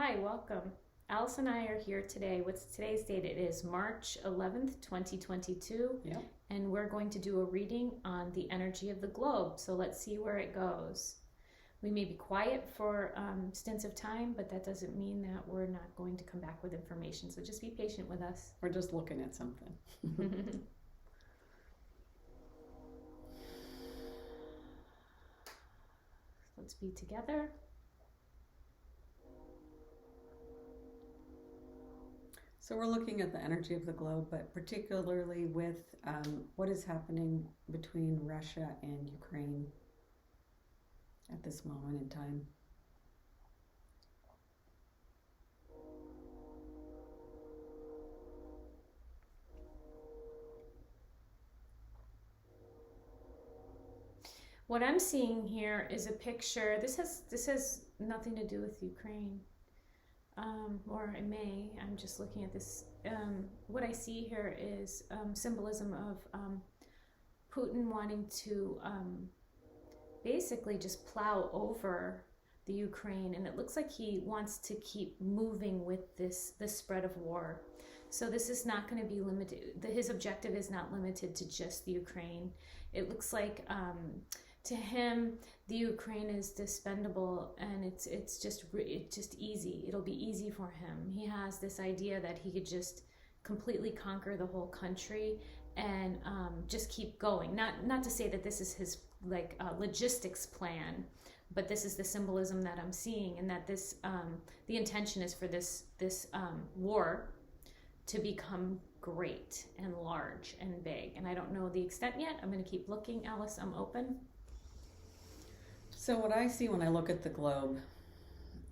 Hi, welcome. Alice and I are here today. What's today's date? It is March 11th, 2022. Yep. And we're going to do a reading on the energy of the globe. So let's see where it goes. We may be quiet for stints of time, but that doesn't mean that we're not going to come back with information. So just be patient with us. We're just looking at something. Let's be together. So we're looking at the energy of the globe, but particularly with what is happening between Russia and Ukraine at this moment in time. What I'm seeing here is a picture. This has nothing to do with Ukraine. Or it may. I'm just looking at this. What I see here is symbolism of Putin wanting to basically just plow over the Ukraine, and it looks like he wants to keep moving with this spread of war. So this is not going to be limited. His objective is not limited to just the Ukraine. It looks like to him, the Ukraine is dispendable, and it's just easy. It'll be easy for him. He has this idea that he could just completely conquer the whole country and just keep going. Not to say that this is his logistics plan, but this is the symbolism that I'm seeing, and that this the intention is for this war to become great and large and big. And I don't know the extent yet. I'm going to keep looking. Alice, I'm open. So what I see when I look at the globe,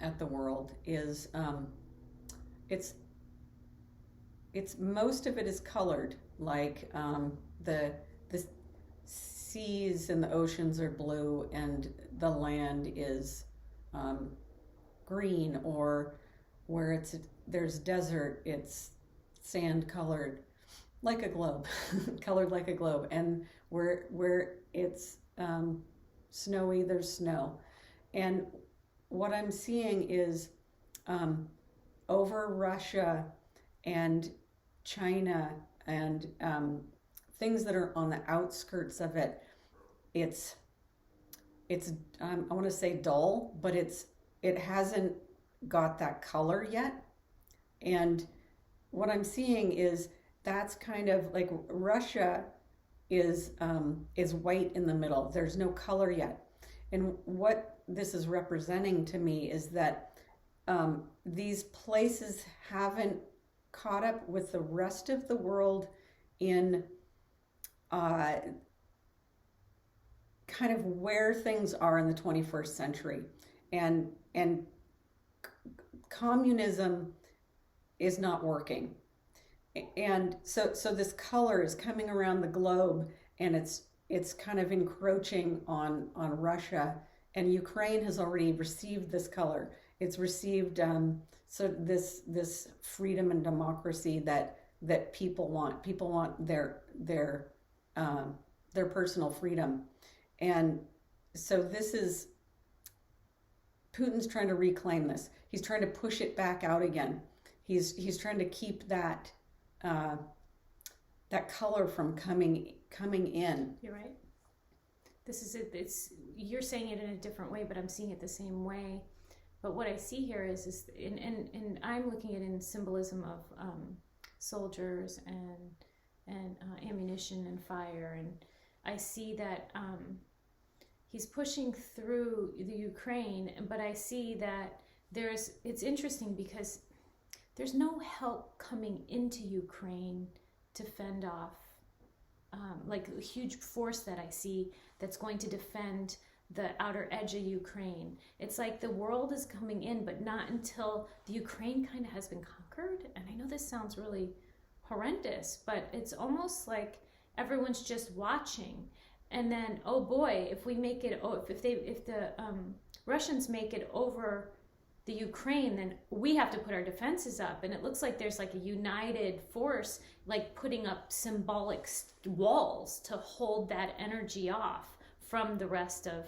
at the world, is it's most of it is colored, like the seas and the oceans are blue and the land is green, or where there's desert, it's sand colored like a globe, colored like a globe, and where it's snowy, there's snow. And what I'm seeing is over Russia and China and things that are on the outskirts of it, it's I want to say dull, but it hasn't got that color yet. And what I'm seeing is that's kind of like Russia is white in the middle. There's no color yet. And what this is representing to me is that these places haven't caught up with the rest of the world in kind of where things are in the 21st century. And communism is not working. And so this color is coming around the globe, and it's kind of encroaching on Russia, and Ukraine has already received this color. It's received so this freedom and democracy that people want. People want their personal freedom, and so this is Putin's trying to reclaim this. He's trying to push it back out again. He's trying to keep that color from coming in. You're right. This is it. You're saying it in a different way, but I'm seeing it the same way. But what I see here is and I'm looking at it in symbolism of soldiers and ammunition and fire, and I see that he's pushing through the Ukraine, but I see that it's interesting because there's no help coming into Ukraine to fend off like a huge force that I see that's going to defend the outer edge of Ukraine. It's like the world is coming in, but not until the Ukraine kind of has been conquered. And I know this sounds really horrendous, but it's almost like everyone's just watching. And then, oh boy, if we make it, if the Russians make it over the Ukraine, then we have to put our defenses up. And it looks like there's like a united force, like putting up symbolic walls to hold that energy off from the rest of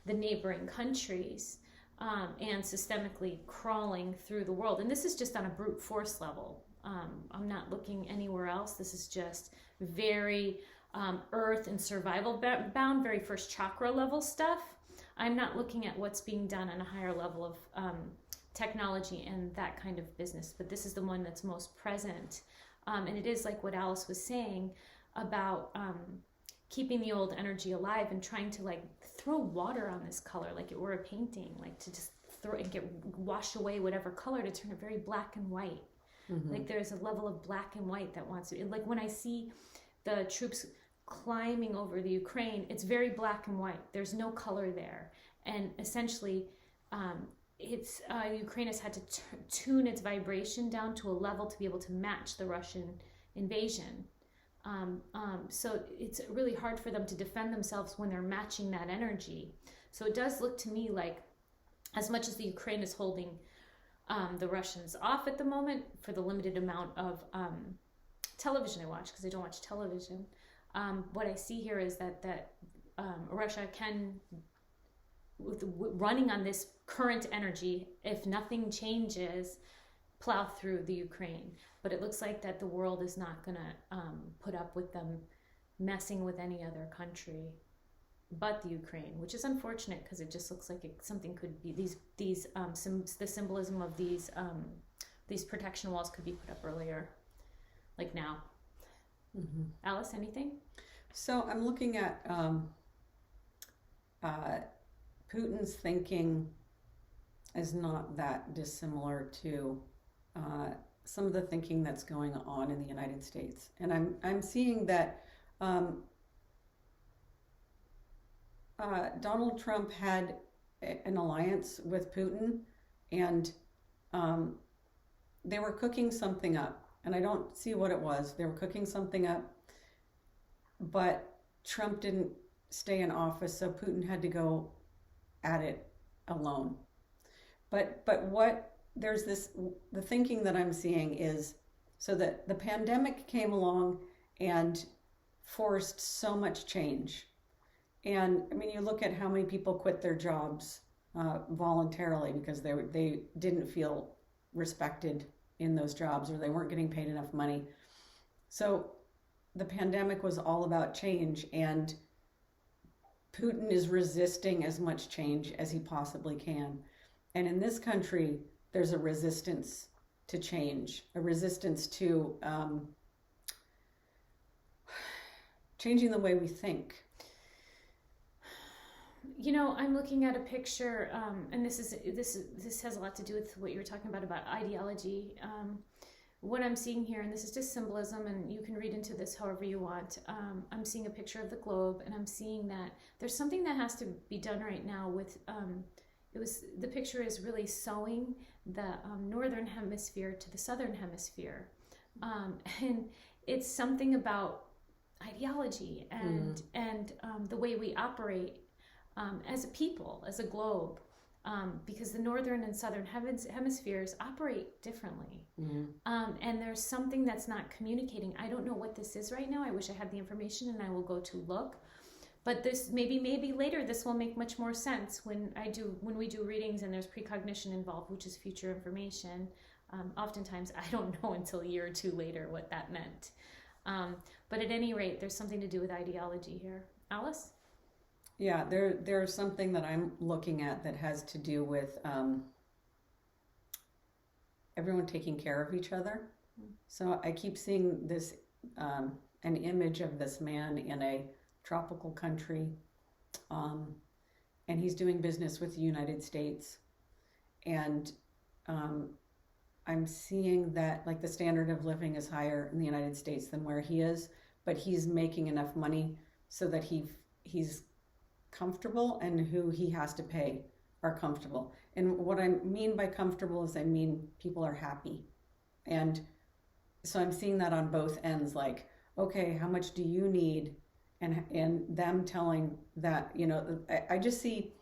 the neighboring countries. and systemically crawling through the world. And this is just on a brute force level. I'm not looking anywhere else. This is just very earth and survival bound, very first chakra level stuff. I'm not looking at what's being done on a higher level of technology and that kind of business, but this is the one that's most present. And it is like what Alice was saying about keeping the old energy alive and trying to like throw water on this color like it were a painting, like to just throw and wash away whatever color to turn it very black and white. Mm-hmm. Like there's a level of black and white that wants to, like when I see the troops climbing over the Ukraine, it's very black and white. There's no color there. And essentially, Ukraine has had to tune its vibration down to a level to be able to match the Russian invasion. So it's really hard for them to defend themselves when they're matching that energy. So it does look to me like, as much as the Ukraine is holding the Russians off at the moment for the limited amount of television I watch, because I don't watch television, what I see here is that Russia can, running on this current energy, if nothing changes, plow through the Ukraine. But it looks like that the world is not going to put up with them messing with any other country but the Ukraine, which is unfortunate because it just looks like something could be the symbolism of these protection walls could be put up earlier, like now. Mm-hmm. Alice, anything? So I'm looking at Putin's thinking is not that dissimilar to some of the thinking that's going on in the United States, and I'm seeing that Donald Trump had an alliance with Putin, and they were cooking something up, and I don't see what it was. They were cooking something up, but Trump didn't stay in office, so Putin had to go at it alone. But what there's this, the thinking that I'm seeing is, so that the pandemic came along and forced so much change. And I mean, you look at how many people quit their jobs voluntarily because they didn't feel respected in those jobs, or they weren't getting paid enough money. So the pandemic was all about change, and Putin is resisting as much change as he possibly can. And in this country, there's a resistance to change, a resistance to changing the way we think. You know, I'm looking at a picture, and this has a lot to do with what you were talking about ideology. What I'm seeing here, and this is just symbolism, and you can read into this however you want. I'm seeing a picture of the globe, and I'm seeing that there's something that has to be done right now with. The picture is really sewing the northern hemisphere to the southern hemisphere, and it's something about ideology and the way we operate. As a people, as a globe, because the northern and southern hemispheres operate differently. Mm-hmm. And there's something that's not communicating. I don't know what this is right now. I wish I had the information, and I will go to look. But this maybe later this will make much more sense when we do readings and there's precognition involved, which is future information. Oftentimes I don't know until a year or two later what that meant. But at any rate, there's something to do with ideology here. Alice? Yeah, there's something that I'm looking at that has to do with everyone taking care of each other. So I keep seeing this, an image of this man in a tropical country, and he's doing business with the United States. And I'm seeing that like the standard of living is higher in the United States than where he is, but he's making enough money so that he's comfortable, and who he has to pay are comfortable. And what I mean by comfortable is I mean people are happy. And so I'm seeing that on both ends, like, okay, how much do you need? And them telling that, you know, I see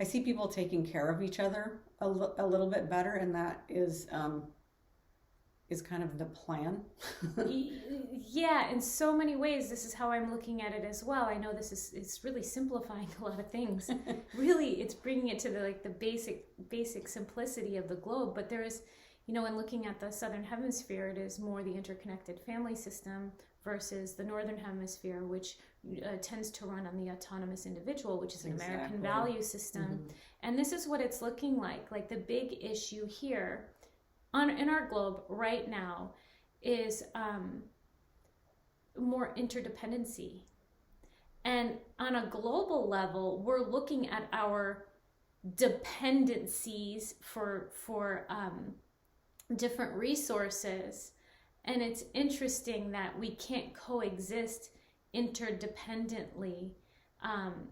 people taking care of each other a little bit better, and that is is kind of the plan. Yeah, in so many ways, this is how I'm looking at it as well. I know it's really simplifying a lot of things. Really, it's bringing it to the basic simplicity of the globe. But there is, when looking at the southern hemisphere, it is more the interconnected family system versus the northern hemisphere, which tends to run on the autonomous individual, which is an American value system. And this is what it's looking like. Like the big issue here in our globe right now is more interdependency. And on a global level, we're looking at our dependencies for different resources. And it's interesting that we can't coexist interdependently.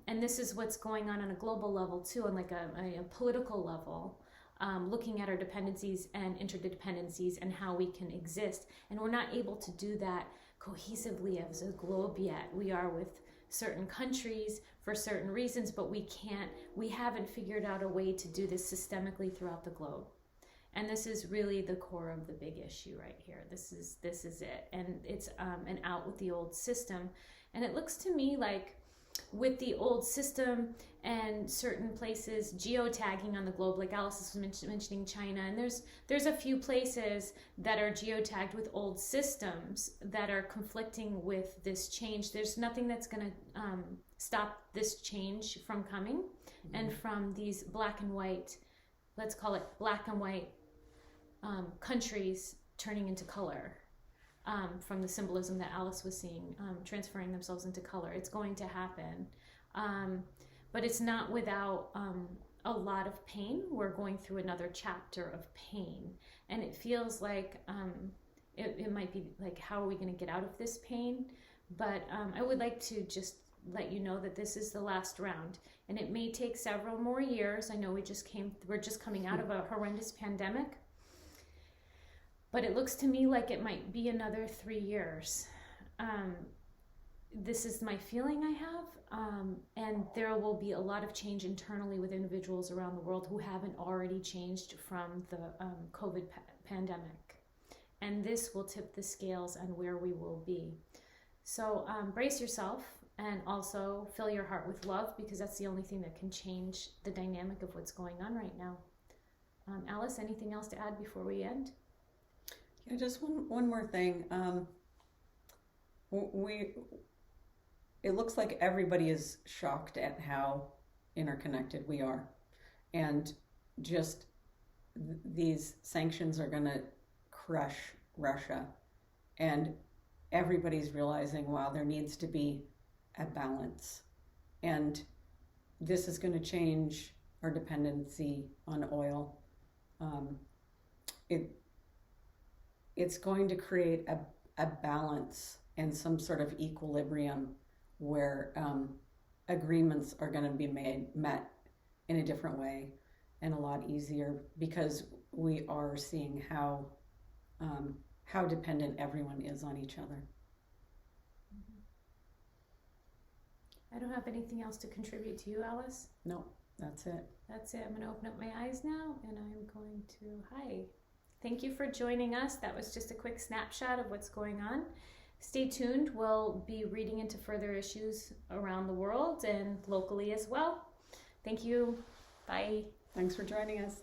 And this is what's going on a global level too, on like a political level. Looking at our dependencies and interdependencies and how we can exist. And we're not able to do that cohesively as a globe yet. We are with certain countries for certain reasons, but we haven't figured out a way to do this systemically throughout the globe. And this is really the core of the big issue right here. This is it. And it's an out with the old system. And it looks to me like with the old system and certain places geotagging on the globe, like Alice was mentioning China, and there's a few places that are geotagged with old systems that are conflicting with this change. There's nothing that's going to stop this change from coming, and from these black and white, let's call it black and white countries turning into color. From the symbolism that Alice was seeing, transferring themselves into color. It's going to happen. But it's not without a lot of pain. We're going through another chapter of pain. And it feels like it might be like, how are we going to get out of this pain? But I would like to just let you know that this is the last round. And it may take several more years. I know we're just coming out of a horrendous pandemic. But it looks to me like it might be another 3 years. This is my feeling I have. And there will be a lot of change internally with individuals around the world who haven't already changed from the COVID pandemic. And this will tip the scales on where we will be. So brace yourself and also fill your heart with love, because that's the only thing that can change the dynamic of what's going on right now. Alice, anything else to add before we end? Yeah, just one more thing. It looks like everybody is shocked at how interconnected we are, and just these sanctions are going to crush Russia, and everybody's realizing, wow, there needs to be a balance, and this is going to change our dependency on oil. It's going to create a balance and some sort of equilibrium where agreements are going to be met in a different way and a lot easier, because we are seeing how dependent everyone is on each other. I don't have anything else to contribute to you, Alice. No, that's it. That's it. I'm going to open up my eyes now, and I'm going to, hi. Thank you for joining us. That was just a quick snapshot of what's going on. Stay tuned. We'll be reading into further issues around the world and locally as well. Thank you. Bye. Thanks for joining us.